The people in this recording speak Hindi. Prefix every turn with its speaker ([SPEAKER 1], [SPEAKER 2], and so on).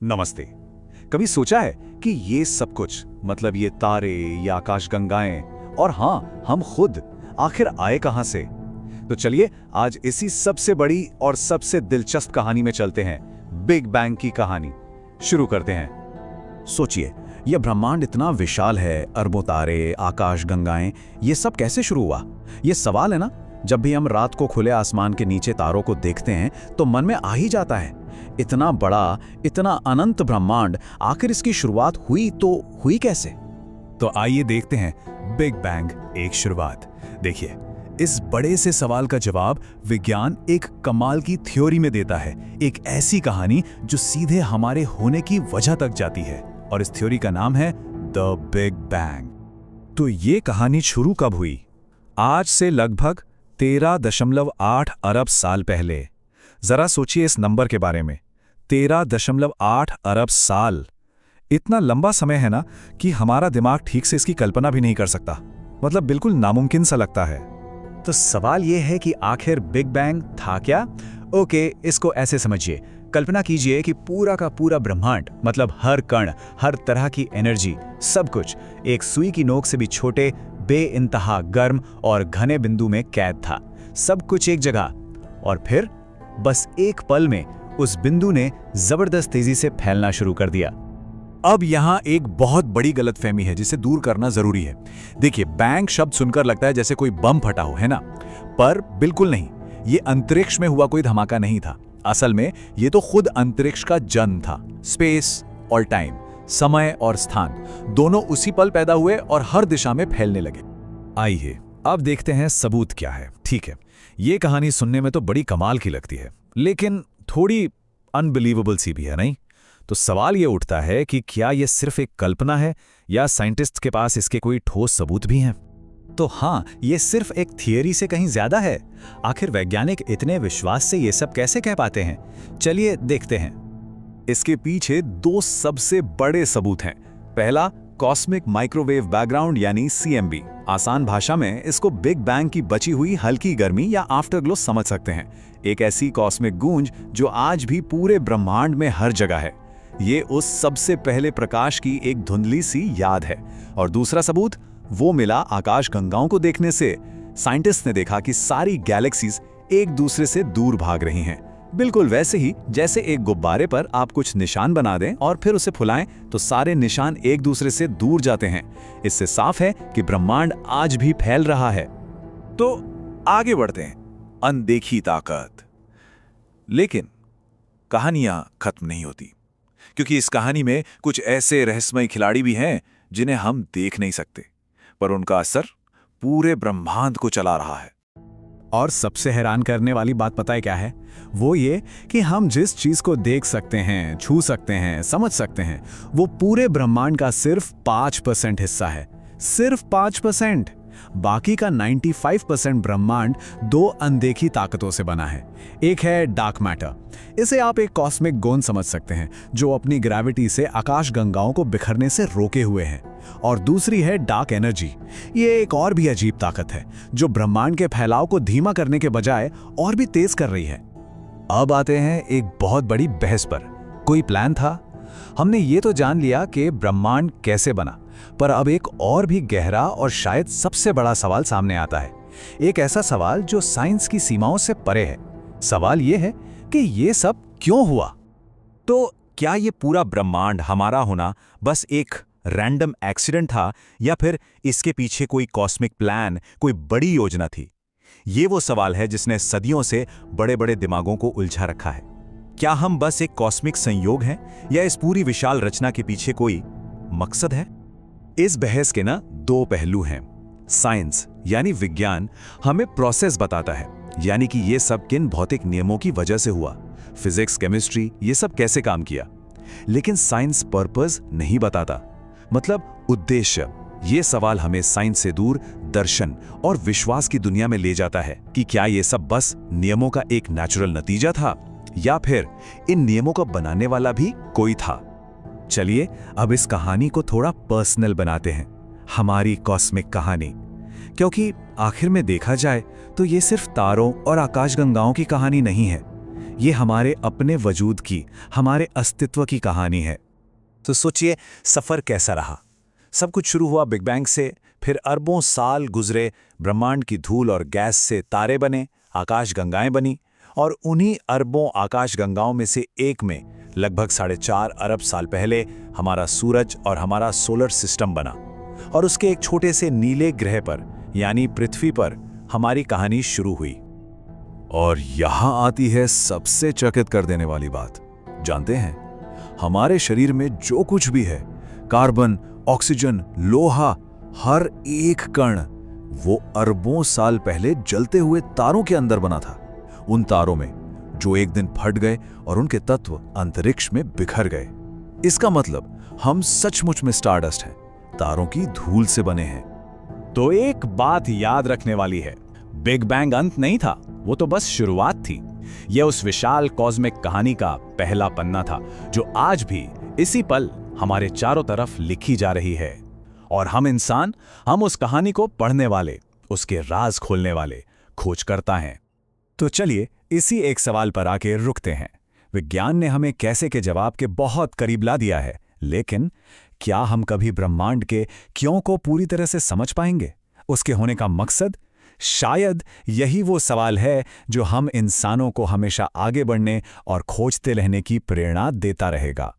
[SPEAKER 1] नमस्ते। कभी सोचा है कि ये सब कुछ मतलब ये तारे, ये आकाशगंगाएं और हाँ हम खुद आखिर आए कहां से? तो चलिए आज इसी सबसे बड़ी और सबसे दिलचस्प कहानी में चलते हैं। बिग बैंग की कहानी शुरू करते हैं।
[SPEAKER 2] सोचिए, यह ब्रह्मांड इतना विशाल है, अरबों तारे, आकाशगंगाएं, ये सब कैसे शुरू हुआ? ये सवाल है ना, जब भी हम रात को खुले आसमान के नीचे तारों को देखते हैं तो मन में आ ही जाता है। इतना बड़ा, इतना अनंत ब्रह्मांड, आखिर इसकी शुरुआत हुई तो हुई कैसे?
[SPEAKER 3] तो आइए देखते हैं बिग बैंग एक शुरुआत। देखिए, इस बड़े से सवाल का जवाब विज्ञान एक कमाल की थ्योरी में देता है, एक ऐसी कहानी जो सीधे हमारे होने की वजह तक जाती है, और इस थ्योरी का नाम है द बिग बैंग। तो ये कहानी शुरू कब हुई? आज से लगभग 13.8 अरब साल पहले। जरा सोचिए इस नंबर के बारे में, 13.8 अरब साल। इतना लंबा समय है ना कि हमारा दिमाग ठीक से इसकी कल्पना भी नहीं कर सकता। मतलब बिल्कुल नामुमकिन सा लगता है।
[SPEAKER 2] तो सवाल यह है कि आखिर बिग बैंग था क्या? ओके, इसको ऐसे समझिए। कल्पना कीजिए कि पूरा का पूरा ब्रह्मांड, मतलब हर कण, हर तरह की एनर्जी, सब कुछ एक सुई की नोक से भी छोटे, बेइंतहा गर्म और घने बिंदु में कैद था। सब कुछ एक जगह, और फिर बस एक पल में उस बिंदु ने जबरदस्त तेजी से फैलना शुरू कर दिया।
[SPEAKER 3] अब यहाँ एक बहुत बड़ी गलतफहमी है जिसे दूर करना जरूरी है। देखिए, बैंग शब्द सुनकर लगता है जैसे कोई बम फटा हो, है ना? पर बिल्कुल नहीं, ये अंतरिक्ष में हुआ कोई धमाका नहीं था। असल में ये तो खुद अंतरिक्ष का जन्म था। स्पेस और टाइम, समय और स्थान, दोनों उसी पल पैदा हुए और हर दिशा में फैलने लगे। आइए अब देखते हैं सबूत क्या है। ठीक है, ये कहानी सुनने में तो बड़ी कमाल की लगती है, लेकिन थोड़ी अनबिलीवेबल सी भी है, नहीं? तो सवाल ये उठता है कि क्या ये सिर्फ एक कल्पना है या साइंटिस्ट के पास इसके कोई ठोस सबूत भी हैं?
[SPEAKER 2] तो हाँ, ये सिर्फ एक थियरी से कहीं ज्यादा है। आखिर वैज्ञानिक इतने विश्वास से ये सब कैसे कह पाते हैं? चलिए देखते हैं।
[SPEAKER 3] इसके पीछे दो सबसे बड़े सबूत हैं। पहला, कॉस्मिक माइक्रोवेव बैकग्राउंड यानी CMB। आसान भाषा में इसको बिग बैंग की बची हुई हल्की गर्मी या आफ्टरग्लो समझ सकते हैं। एक ऐसी कॉस्मिक गूंज जो आज भी पूरे ब्रह्मांड में हर जगह है। ये उस सबसे पहले प्रकाश की एक धुंधली सी याद है। और दूसरा सबूत वो मिला आकाशगंगाओं को देखने से। साइंटिस्ट ने देखा कि सारी गैलेक्सीज एक दूसरे से दूर भाग रही हैं, बिल्कुल वैसे ही जैसे एक गुब्बारे पर आप कुछ निशान बना दें और फिर उसे फुलाएं तो सारे निशान एक दूसरे से दूर जाते हैं। इससे साफ है कि ब्रह्मांड आज भी फैल रहा है। तो आगे बढ़ते हैं, अनदेखी ताकत। लेकिन कहानियां खत्म नहीं होती, क्योंकि इस कहानी में कुछ ऐसे रहस्यमय खिलाड़ी भी हैं जिन्हें हम देख नहीं सकते, पर उनका असर पूरे ब्रह्मांड को चला रहा है।
[SPEAKER 2] और सबसे हैरान करने वाली बात पता है क्या है? वो ये कि हम जिस चीज को देख सकते हैं, छू सकते हैं, समझ सकते हैं, वो पूरे ब्रह्मांड का सिर्फ 5% हिस्सा है। सिर्फ 5%। बाकी का 95% ब्रह्मांड दो अनदेखी ताकतों से बना है। एक है डार्क मैटर, इसे आप एक कॉस्मिक गोंद समझ सकते हैं जो अपनी ग्रेविटी से आकाशगंगाओं को बिखरने से रोके हुए है। और दूसरी है डार्क एनर्जी। ये एक और भी अजीब ताकत है जो ब्रह्मांड के फैलाव को धीमा करने के बजाय और भी तेज कर रही है।
[SPEAKER 3] अब आते हैं एक बहुत बड़ी बहस पर। कोई प्लान था? हमने ये तो जान लिया कि ब्रह्मांड कैसे बना, पर अब एक और भी गहरा और शायद सबसे बड़ा सवाल सामने आता है। एक ऐसा सवाल जो साइंस की सीमाओं से परे है। सवाल ये है कि ये सब क्यों हुआ? तो क्या ये पूरा ब्रह्मांड, हमारा होना, बस एक रैंडम एक्सीडेंट था, या फिर इसके पीछे कोई कॉस्मिक प्लान, कोई बड़ी योजना थी? ये वो सवाल है जिसने सदियों से बड़े बड़े दिमागों को उलझा रखा है। क्या हम बस एक कॉस्मिक संयोग हैं, या इस पूरी विशाल रचना के पीछे कोई मकसद है? इस बहस के ना दो पहलू हैं। साइंस यानी विज्ञान हमें प्रोसेस बताता है, यानी कि ये सब किन भौतिक नियमों की वजह से हुआ, फिजिक्स, केमिस्ट्री, ये सब कैसे काम किया। लेकिन साइंस पर्पस नहीं बताता, मतलब उद्देश्य। ये सवाल हमें साइंस से दूर दर्शन और विश्वास की दुनिया में ले जाता है कि क्या ये सब बस नियमों का एक नेचुरल नतीजा था, या फिर इन नियमों को बनाने वाला भी कोई था। चलिए अब इस कहानी को थोड़ा पर्सनल बनाते हैं, हमारी कॉस्मिक कहानी। क्योंकि आखिर में देखा जाए तो ये सिर्फ तारों और आकाशगंगाओं की कहानी नहीं है।
[SPEAKER 1] ये हमारे अपने वजूद की, हमारे अस्तित्व की कहानी है।
[SPEAKER 3] तो सोचिए सफर कैसा रहा। सब कुछ शुरू हुआ बिग बैंग से, फिर अरबों साल गुजरे, ब्रह्मांड की धूल और गैस से तारे बने, आकाशगंगाएं बनी, और उन्हीं अरबों आकाशगंगाओं में से एक में लगभग 4.5 अरब साल पहले हमारा सूरज और हमारा सोलर सिस्टम बना। और उसके एक छोटे से नीले ग्रह पर, यानी पृथ्वी पर, हमारी कहानी शुरू हुई।
[SPEAKER 2] और यहां आती है सबसे चकित कर देने वाली बात। जानते हैं, हमारे शरीर में जो कुछ भी है, कार्बन, ऑक्सीजन, लोहा, हर एक कण, वो अरबों साल पहले जलते हुए तारों के अंदर बना था। उन तारों में जो एक दिन फट गए और उनके तत्व अंतरिक्ष में बिखर गए। इसका मतलब हम सचमुच में स्टारडस्ट हैं, तारों की धूल से बने हैं।
[SPEAKER 3] तो एक बात याद रखने वाली है, बिग बैंग अंत नहीं था, वो तो बस शुरुआत थी। यह उस विशाल कॉस्मिक कहानी का पहला पन्ना था, जो आज भी इसी पल हमारे चारों तरफ लिखी जा रही है। और हम इंसान, हम उस कहानी को पढ़ने वाले, उसके राज खोलने वाले खोजकर्ता हैं।
[SPEAKER 1] तो चलिए इसी एक सवाल पर आके रुकते हैं। विज्ञान ने हमें कैसे के जवाब के बहुत करीब ला दिया है, लेकिन क्या हम कभी ब्रह्मांड के क्यों को पूरी तरह से समझ पाएंगे? उसके होने का मकसद? शायद यही वो सवाल है जो हम इंसानों को हमेशा आगे बढ़ने और खोजते रहने की प्रेरणा देता रहेगा।